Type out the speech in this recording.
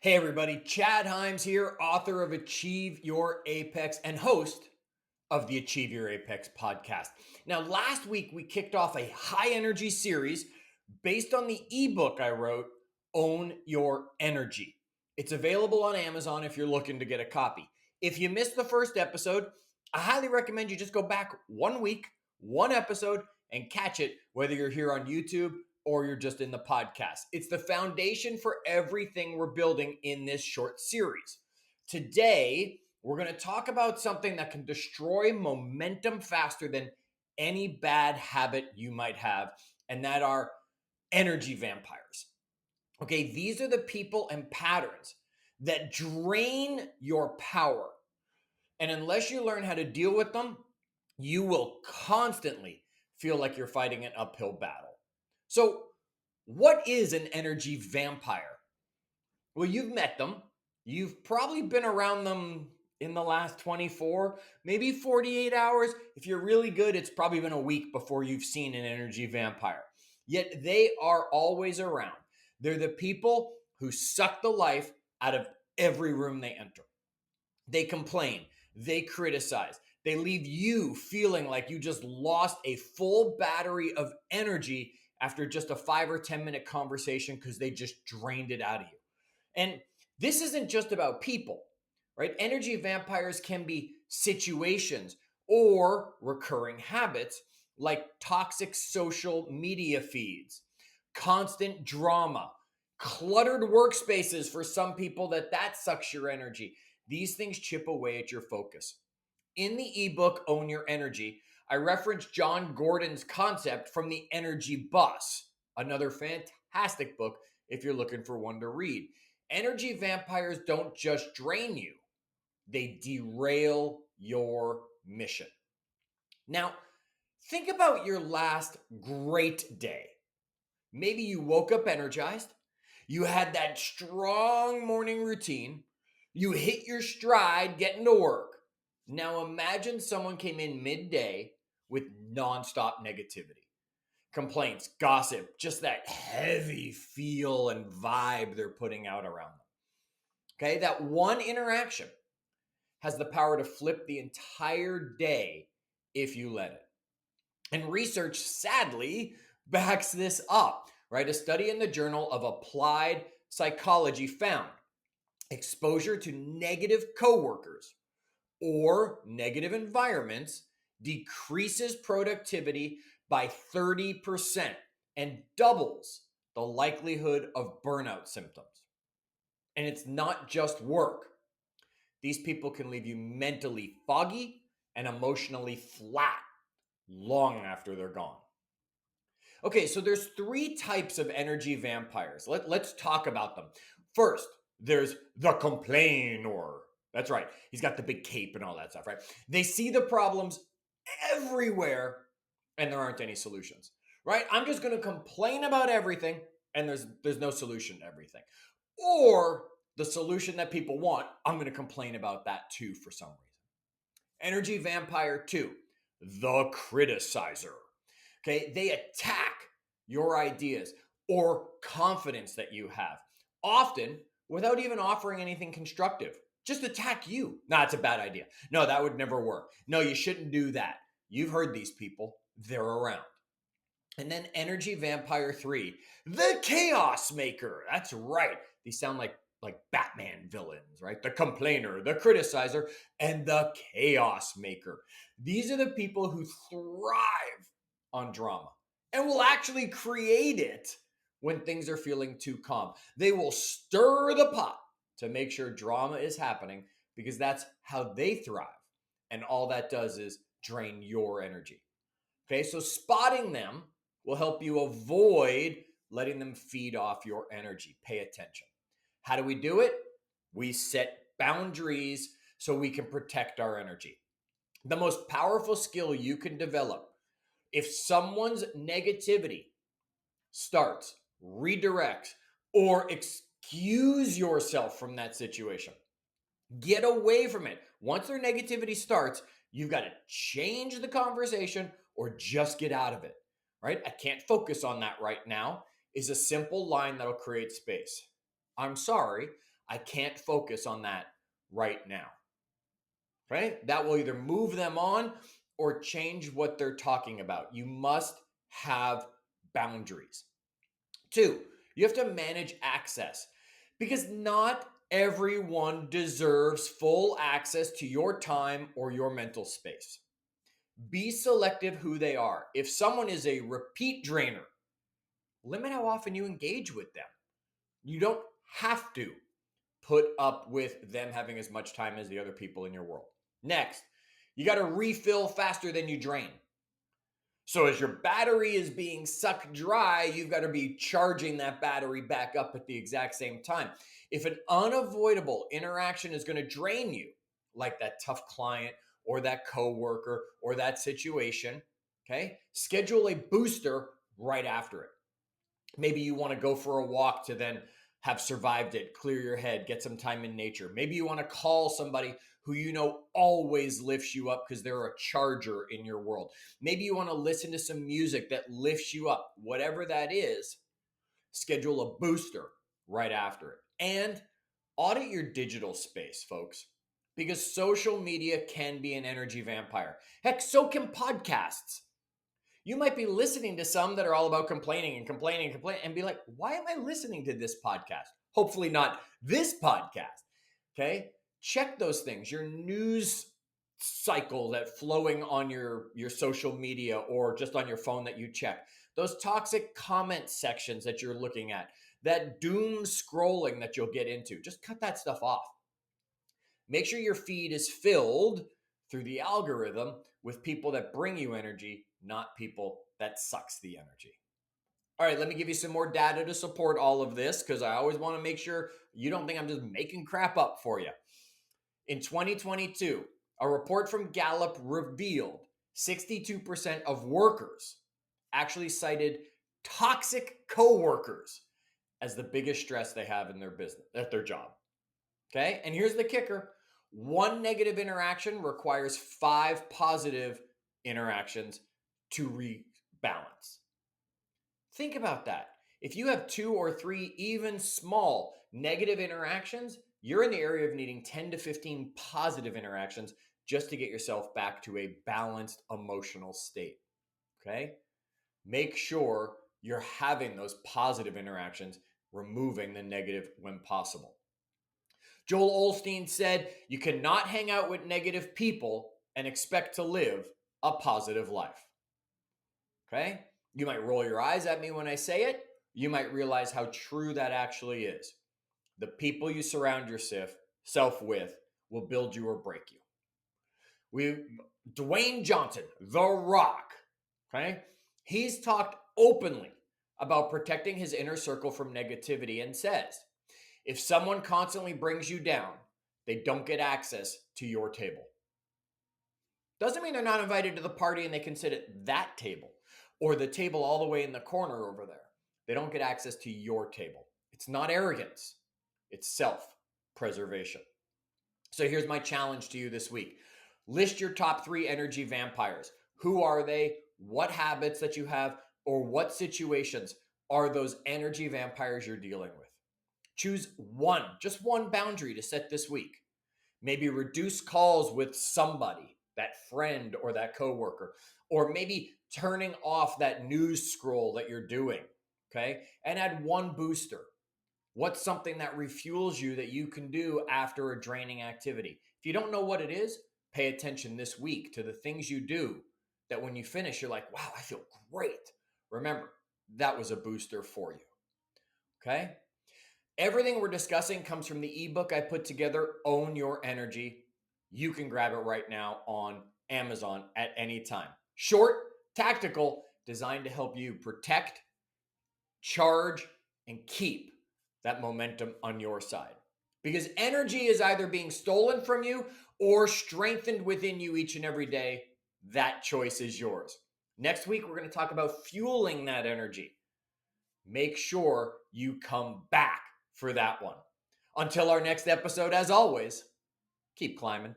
Hey everybody, Chad Hyams here, author of Achieve Your Apex and host of the Achieve Your Apex podcast. Now, last week we kicked off a high energy series based on the ebook I wrote, Own Your Energy. It's available on Amazon if you're looking to get a copy. If you missed the first episode, I highly recommend you just go back 1 week, one episode, and catch it, whether you're here on YouTube or you're just in the podcast. It's the foundation for everything we're building in this short series. Today, we're going to talk about something that can destroy momentum faster than any bad habit you might have, and that are energy vampires. Okay, these are the people and patterns that drain your power. And unless you learn how to deal with them, you will constantly feel like you're fighting an uphill battle. So, what is an energy vampire? Well, you've met them. You've probably been around them in the last 24, maybe 48 hours. If you're really good, it's probably been a week before you've seen an energy vampire. Yet they are always around. They're the people who suck the life out of every room they enter. They complain, they criticize, they leave you feeling like you just lost a full battery of energy after just a 5 or 10 minute conversation because they just drained it out of you. And this isn't just about people, right? Energy vampires can be situations or recurring habits like toxic social media feeds, constant drama, cluttered workspaces for some people that sucks your energy. These things chip away at your focus. In the ebook, Own Your Energy, I referenced John Gordon's concept from The Energy Bus, another fantastic book if you're looking for one to read. Energy vampires don't just drain you, they derail your mission. Now, think about your last great day. Maybe you woke up energized, you had that strong morning routine, you hit your stride getting to work. Now imagine someone came in midday with nonstop negativity, complaints, gossip, just that heavy feel and vibe they're putting out around them. Okay, that one interaction has the power to flip the entire day if you let it. And research, sadly, backs this up, right? A study in the Journal of Applied Psychology found exposure to negative coworkers or negative environments decreases productivity by 30% and doubles the likelihood of burnout symptoms. And it's not just work. These people can leave you mentally foggy and emotionally flat long after they're gone. Okay, so there's 3 types of energy vampires. Let's talk about them. First, there's the complainer. That's right. He's got the big cape and all that stuff, right? They see the problems everywhere and there aren't any solutions, right? I'm just going to complain about everything and there's no solution to everything. Or the solution that people want, I'm going to complain about that too for some reason. Energy vampire 2, the criticizer. Okay, they attack your ideas or confidence that you have, often without even offering anything constructive. Just attack you. Nah, it's a bad idea. No, that would never work. No, you shouldn't do that. You've heard these people, they're around. And then Energy Vampire 3, the Chaos Maker. That's right. These sound like Batman villains, right? The complainer, the criticizer, and the chaos maker. These are the people who thrive on drama and will actually create it when things are feeling too calm. They will stir the pot to make sure drama is happening because that's how they thrive. And all that does is drain your energy. Okay, so spotting them will help you avoid letting them feed off your energy. Pay attention. How do we do it? We set boundaries so we can protect our energy. The most powerful skill you can develop, if someone's negativity starts, redirects, or excuse yourself from that situation, get away from it. Once their negativity starts, you've got to change the conversation or just get out of it, right? I can't focus on that right now is a simple line that'll create space. I'm sorry, I can't focus on that right now. Right? That will either move them on or change what they're talking about. You must have boundaries. 2, you have to manage access because not everyone deserves full access to your time or your mental space. Be selective who they are. If someone is a repeat drainer, limit how often you engage with them. You don't have to put up with them having as much time as the other people in your world. Next, you got to refill faster than you drain. So as your battery is being sucked dry, you've got to be charging that battery back up at the exact same time. If an unavoidable interaction is going to drain you, like that tough client or that coworker or that situation, okay, schedule a booster right after it. Maybe you want to go for a walk to then have survived it, clear your head, get some time in nature. Maybe you want to call somebody who you know always lifts you up because they're a charger in your world. Maybe you want to listen to some music that lifts you up. Whatever that is, schedule a booster right after it. And audit your digital space, folks, because social media can be an energy vampire. Heck, so can podcasts. You might be listening to some that are all about complaining and be like, why am I listening to this podcast? Hopefully not this podcast. Okay. Check those things, your news cycle that flowing on your social media or just on your phone that you check, those toxic comment sections that you're looking at, that doom scrolling that you'll get into, just cut that stuff off. Make sure your feed is filled through the algorithm with people that bring you energy, not people that sucks the energy. All right, let me give you some more data to support all of this because I always want to make sure you don't think I'm just making crap up for you. In 2022, a report from Gallup revealed 62% of workers actually cited toxic coworkers as the biggest stress they have in their business, at their job. Okay, and here's the kicker. One negative interaction requires 5 positive interactions to rebalance. Think about that. If you have 2 or 3 even small negative interactions, you're in the area of needing 10 to 15 positive interactions just to get yourself back to a balanced emotional state. Okay? Make sure you're having those positive interactions, removing the negative when possible. Joel Osteen said, you cannot hang out with negative people and expect to live a positive life. Okay? You might roll your eyes at me when I say it. You might realize how true that actually is. The people you surround yourself with will build you or break you. Dwayne Johnson, The Rock, okay? He's talked openly about protecting his inner circle from negativity and says, if someone constantly brings you down, they don't get access to your table. Doesn't mean they're not invited to the party and they can sit at that table or the table all the way in the corner over there. They don't get access to your table. It's not arrogance. It's self-preservation. So here's my challenge to you this week. List your top 3 energy vampires. Who are they? What habits that you have or what situations are those energy vampires you're dealing with? Choose one, just one boundary to set this week. Maybe reduce calls with somebody, that friend or that coworker, or maybe turning off that news scroll that you're doing, okay? And add one booster. What's something that refuels you that you can do after a draining activity? If you don't know what it is, pay attention this week to the things you do that when you finish, you're like, wow, I feel great. Remember, that was a booster for you, okay? Everything we're discussing comes from the ebook I put together, Own Your Energy. You can grab it right now on Amazon at any time. Short, tactical, designed to help you protect, charge, and keep that momentum on your side. Because energy is either being stolen from you or strengthened within you each and every day. That choice is yours. Next week, we're going to talk about fueling that energy. Make sure you come back for that one. Until our next episode, as always, keep climbing.